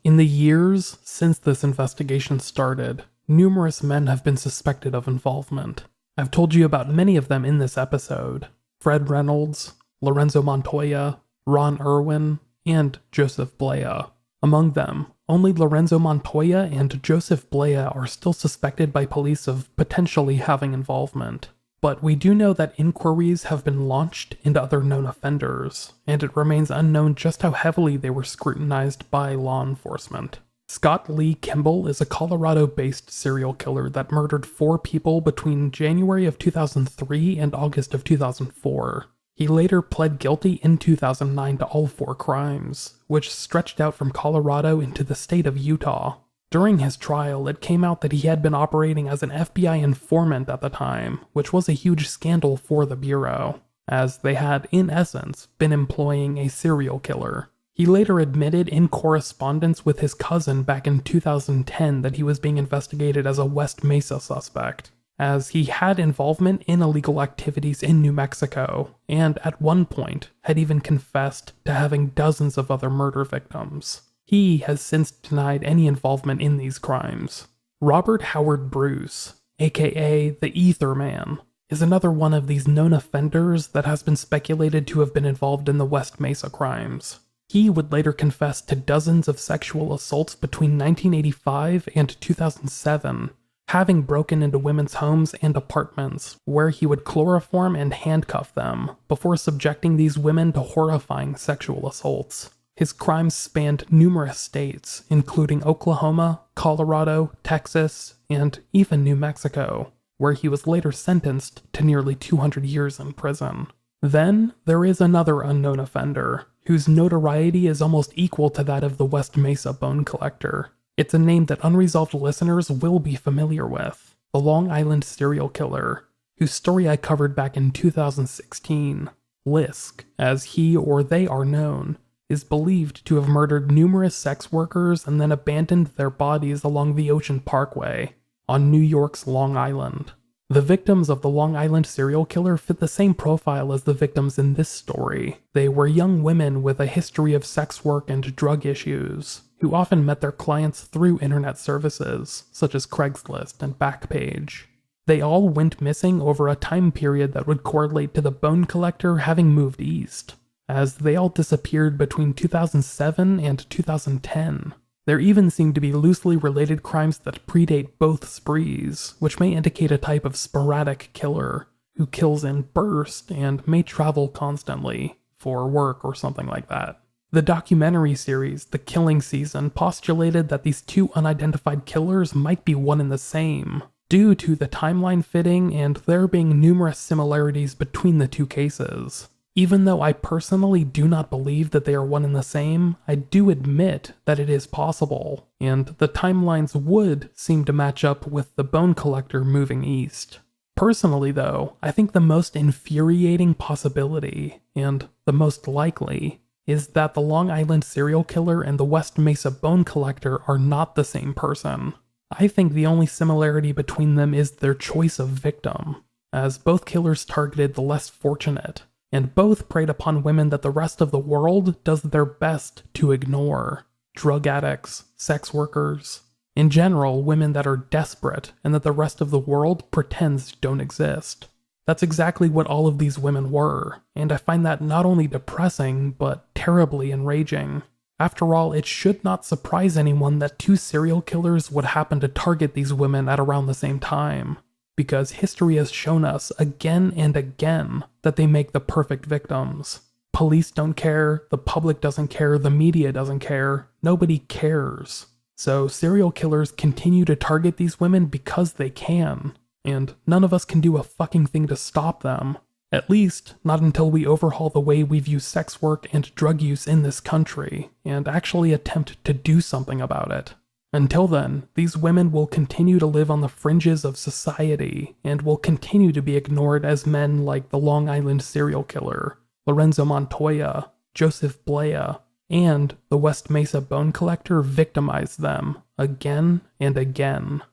In the years since this investigation started, numerous men have been suspected of involvement. I've told you about many of them in this episode: Fred Reynolds, Lorenzo Montoya, Ron Irwin, and Joseph Blea. Among them, only Lorenzo Montoya and Joseph Blea are still suspected by police of potentially having involvement. But we do know that inquiries have been launched into other known offenders, and it remains unknown just how heavily they were scrutinized by law enforcement. Scott Lee Kimball is a Colorado-based serial killer that murdered 4 people between January of 2003 and August of 2004. He later pled guilty in 2009 to all 4 crimes, which stretched out from Colorado into the state of Utah. During his trial, it came out that he had been operating as an FBI informant at the time, which was a huge scandal for the Bureau, as they had, in essence, been employing a serial killer. He later admitted in correspondence with his cousin back in 2010 that he was being investigated as a West Mesa suspect, as he had involvement in illegal activities in New Mexico, and at one point had even confessed to having dozens of other murder victims. He has since denied any involvement in these crimes. Robert Howard Bruce, aka the Ether Man, is another one of these known offenders that has been speculated to have been involved in the West Mesa crimes. He would later confess to dozens of sexual assaults between 1985 and 2007, having broken into women's homes and apartments, where he would chloroform and handcuff them before subjecting these women to horrifying sexual assaults. His crimes spanned numerous states, including Oklahoma, Colorado, Texas, and even New Mexico, where he was later sentenced to nearly 200 years in prison. Then, there is another unknown offender, whose notoriety is almost equal to that of the West Mesa Bone Collector. It's a name that Unresolved listeners will be familiar with: the Long Island serial killer, whose story I covered back in 2016. Lisk, as he or they are known, is believed to have murdered numerous sex workers and then abandoned their bodies along the Ocean Parkway on New York's Long Island. The victims of the Long Island serial killer fit the same profile as the victims in this story. They were young women with a history of sex work and drug issues, who often met their clients through internet services, such as Craigslist and Backpage. They all went missing over a time period that would correlate to the bone collector having moved east, as they all disappeared between 2007 and 2010. There even seem to be loosely related crimes that predate both sprees, which may indicate a type of sporadic killer who kills in bursts and may travel constantly for work or something like that. The documentary series The Killing Season postulated that these 2 unidentified killers might be one and the same, due to the timeline fitting and there being numerous similarities between the 2 cases. Even though I personally do not believe that they are one and the same, I do admit that it is possible, and the timelines would seem to match up with the bone collector moving east. Personally though, I think the most infuriating possibility, and the most likely, is that the Long Island serial killer and the West Mesa Bone Collector are not the same person. I think the only similarity between them is their choice of victim, as both killers targeted the less fortunate, and both preyed upon women that the rest of the world does their best to ignore. Drug addicts, sex workers, in general, women that are desperate and that the rest of the world pretends don't exist. That's exactly what all of these women were, and I find that not only depressing, but terribly enraging. After all, it should not surprise anyone that 2 serial killers would happen to target these women at around the same time, because history has shown us again and again that they make the perfect victims. Police don't care, the public doesn't care, the media doesn't care, nobody cares. So serial killers continue to target these women because they can, and none of us can do a fucking thing to stop them. At least, not until we overhaul the way we view sex work and drug use in this country, and actually attempt to do something about it. Until then, these women will continue to live on the fringes of society, and will continue to be ignored as men like the Long Island serial killer, Lorenzo Montoya, Joseph Blea, and the West Mesa Bone Collector victimized them again and again.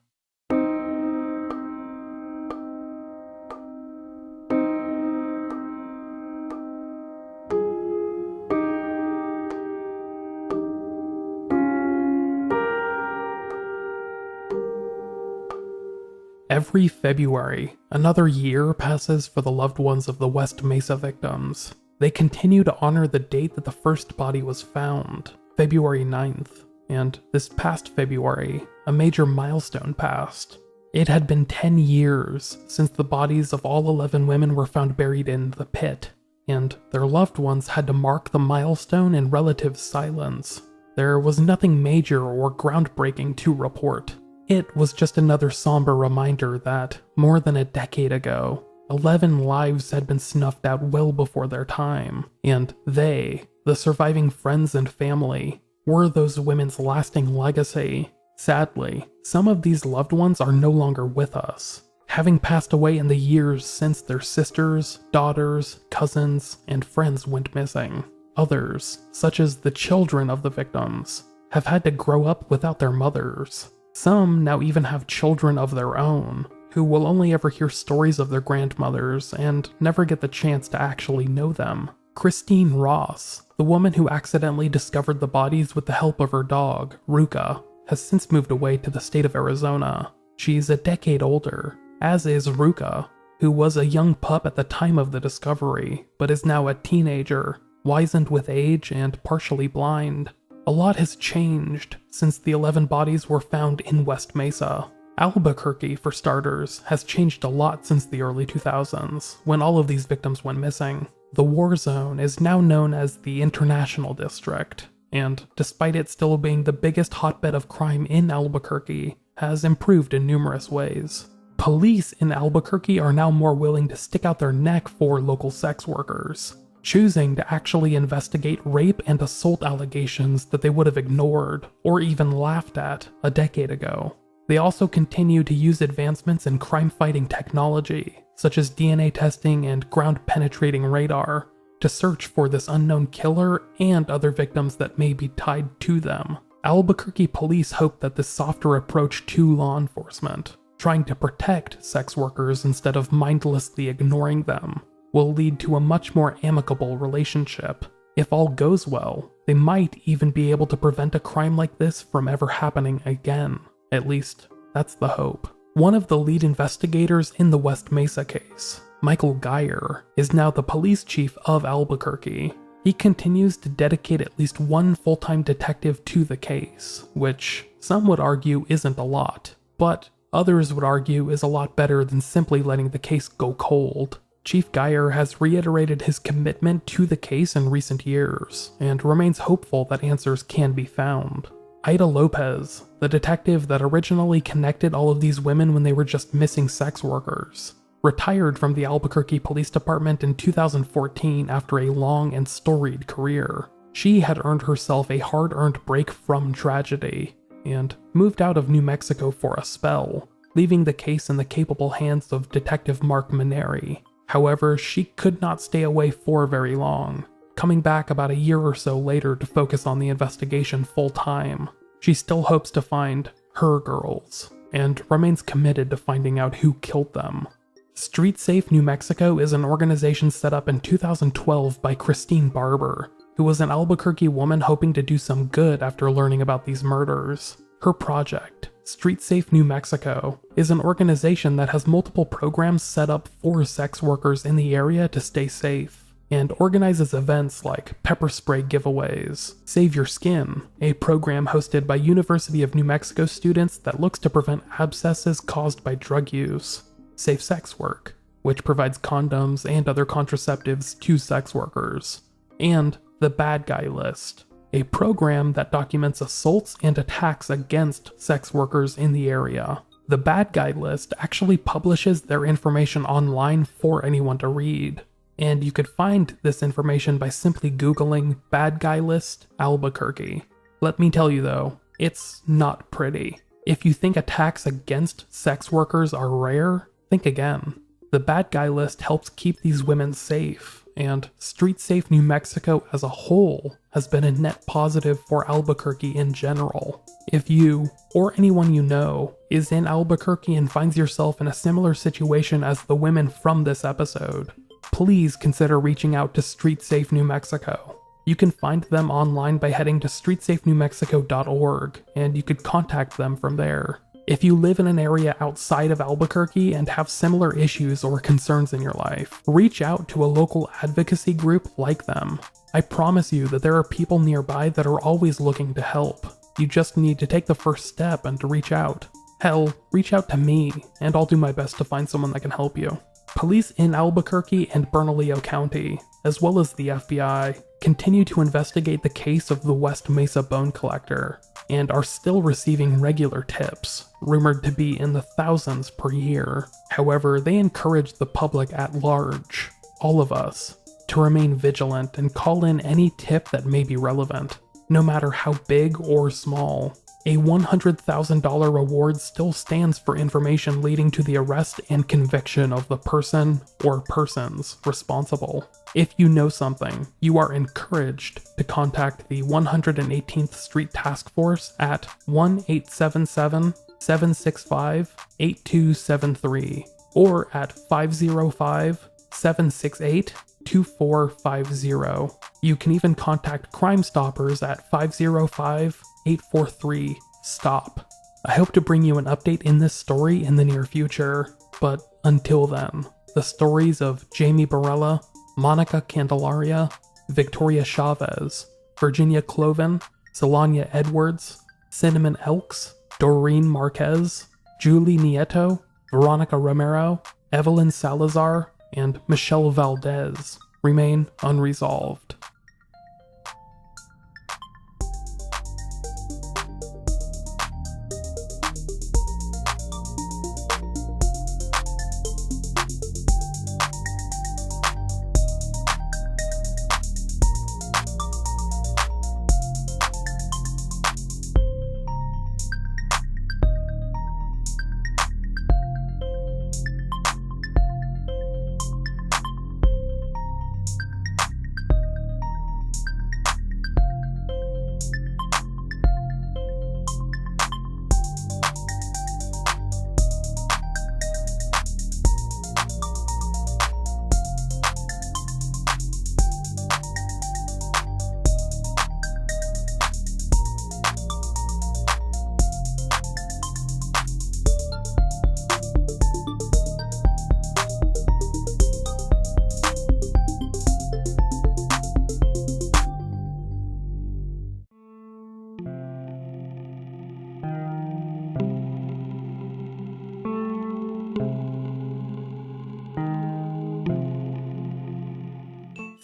Every February, another year passes for the loved ones of the West Mesa victims. They continue to honor the date that the first body was found, February 9th, and this past February, a major milestone passed. It had been 10 years since the bodies of all 11 women were found buried in the pit, and their loved ones had to mark the milestone in relative silence. There was nothing major or groundbreaking to report. It was just another somber reminder that, more than a decade ago, 11 lives had been snuffed out well before their time, and they, the surviving friends and family, were those women's lasting legacy. Sadly, some of these loved ones are no longer with us, having passed away in the years since their sisters, daughters, cousins, and friends went missing. Others, such as the children of the victims, have had to grow up without their mothers. Some now even have children of their own, who will only ever hear stories of their grandmothers and never get the chance to actually know them. Christine Ross, the woman who accidentally discovered the bodies with the help of her dog, Ruka, has since moved away to the state of Arizona. She's a decade older, as is Ruka, who was a young pup at the time of the discovery, but is now a teenager, wizened with age and partially blind. A lot has changed since the 11 bodies were found in West Mesa. Albuquerque, for starters, has changed a lot since the early 2000s, when all of these victims went missing. The war zone is now known as the International District, and despite it still being the biggest hotbed of crime in Albuquerque, has improved in numerous ways. Police in Albuquerque are now more willing to stick out their neck for local sex workers, choosing to actually investigate rape and assault allegations that they would have ignored or even laughed at a decade ago. They also continue to use advancements in crime-fighting technology, such as DNA testing and ground-penetrating radar, to search for this unknown killer and other victims that may be tied to them. Albuquerque police hope that this softer approach to law enforcement, trying to protect sex workers instead of mindlessly ignoring them, will lead to a much more amicable relationship. If all goes well, they might even be able to prevent a crime like this from ever happening again. At least, that's the hope. One of the lead investigators in the West Mesa case, Michael Geyer, is now the police chief of Albuquerque. He continues to dedicate at least one full-time detective to the case, which some would argue isn't a lot, but others would argue is a lot better than simply letting the case go cold. Chief Geyer has reiterated his commitment to the case in recent years, and remains hopeful that answers can be found. Ida Lopez, the detective that originally connected all of these women when they were just missing sex workers, retired from the Albuquerque Police Department in 2014 after a long and storied career. She had earned herself a hard-earned break from tragedy, and moved out of New Mexico for a spell, leaving the case in the capable hands of Detective Mark Maneri. However, she could not stay away for very long, coming back about a year or so later to focus on the investigation full-time. She still hopes to find her girls, and remains committed to finding out who killed them. Street Safe New Mexico is an organization set up in 2012 by Christine Barber, who was an Albuquerque woman hoping to do some good after learning about these murders. Her project, Street Safe New Mexico, is an organization that has multiple programs set up for sex workers in the area to stay safe, and organizes events like pepper spray giveaways, Save Your Skin, a program hosted by University of New Mexico students that looks to prevent abscesses caused by drug use, Safe Sex Work, which provides condoms and other contraceptives to sex workers, and the Bad Guy List, a program that documents assaults and attacks against sex workers in the area. The Bad Guy List actually publishes their information online for anyone to read, and you could find this information by simply Googling Bad Guy List Albuquerque. Let me tell you though, it's not pretty. If you think attacks against sex workers are rare, think again. The Bad Guy List helps keep these women safe, and Street Safe New Mexico as a whole has been a net positive for Albuquerque in general. If you, or anyone you know, is in Albuquerque and finds yourself in a similar situation as the women from this episode, please consider reaching out to Street Safe New Mexico. You can find them online by heading to streetsafenewmexico.org, and you could contact them from there. If you live in an area outside of Albuquerque and have similar issues or concerns in your life, reach out to a local advocacy group like them. I promise you that there are people nearby that are always looking to help. You just need to take the first step and to reach out. Hell, reach out to me, and I'll do my best to find someone that can help you. Police in Albuquerque and Bernalillo County, as well as the FBI, continue to investigate the case of the West Mesa Bone Collector, and are still receiving regular tips, rumored to be in the thousands per year. However, they encourage the public at large, all of us, to remain vigilant and call in any tip that may be relevant, no matter how big or small. A $100,000 reward still stands for information leading to the arrest and conviction of the person or persons responsible. If you know something, you are encouraged to contact the 118th Street Task Force at 1-877-765-8273 or at 505-768-2450. You can even contact Crime Stoppers at 505-843-STOP. I hope to bring you an update in this story in the near future, but until then, the stories of Jamie Barella, Monica Candelaria, Victoria Chavez, Virginia Cloven, Zelania Edwards, Cinnamon Elks, Doreen Marquez, Julie Nieto, Veronica Romero, Evelyn Salazar, and Michelle Valdez remain unresolved.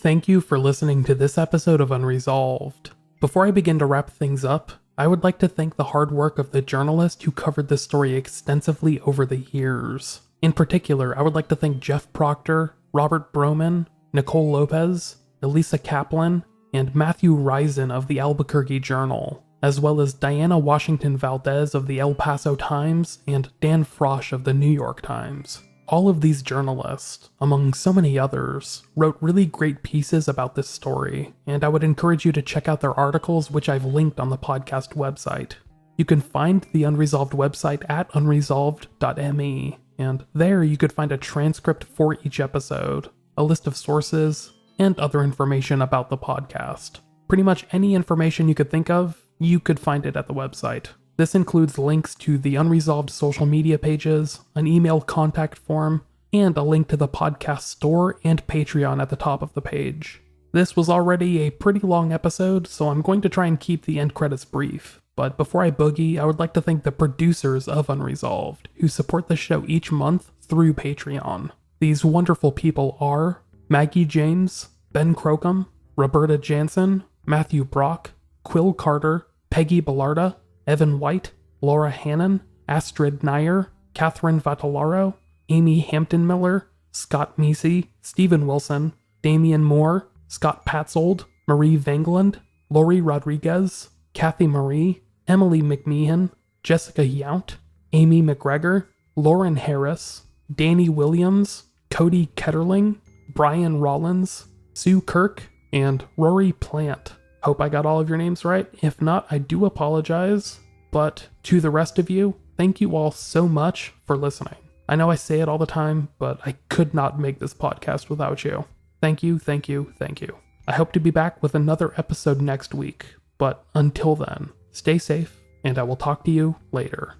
Thank you for listening to this episode of Unresolved. Before I begin to wrap things up, I would like to thank the hard work of the journalist who covered this story extensively over the years. In particular, I would like to thank Jeff Proctor, Robert Broman, Nicole Lopez, Elisa Kaplan, and Matthew Risen of the Albuquerque Journal, as well as Diana Washington Valdez of the El Paso Times and Dan Frosch of the New York Times. All of these journalists, among so many others, wrote really great pieces about this story, and I would encourage you to check out their articles, which I've linked on the podcast website. You can find the Unresolved website at unresolved.me, and there you could find a transcript for each episode, a list of sources, and other information about the podcast. Pretty much any information you could think of, you could find it at the website. This includes links to the Unresolved social media pages, an email contact form, and a link to the podcast store and Patreon at the top of the page. This was already a pretty long episode, so I'm going to try and keep the end credits brief. But before I boogie, I would like to thank the producers of Unresolved, who support the show each month through Patreon. These wonderful people are Maggie James, Ben Crocum, Roberta Jansen, Matthew Brock, Quill Carter, Peggy Bellarda, Evan White, Laura Hannon, Astrid Nair, Catherine Vattalaro, Amy Hampton Miller, Scott Meesey, Stephen Wilson, Damian Moore, Scott Patzold, Marie Vangland, Lori Rodriguez, Kathy Marie, Emily McMeehan, Jessica Yount, Amy McGregor, Lauren Harris, Danny Williams, Cody Ketterling, Brian Rollins, Sue Kirk, and Rory Plant. Hope I got all of your names right. If not, I do apologize. But to the rest of you, thank you all so much for listening. I know I say it all the time, but I could not make this podcast without you. Thank you, thank you, thank you. I hope to be back with another episode next week. But until then, stay safe, and I will talk to you later.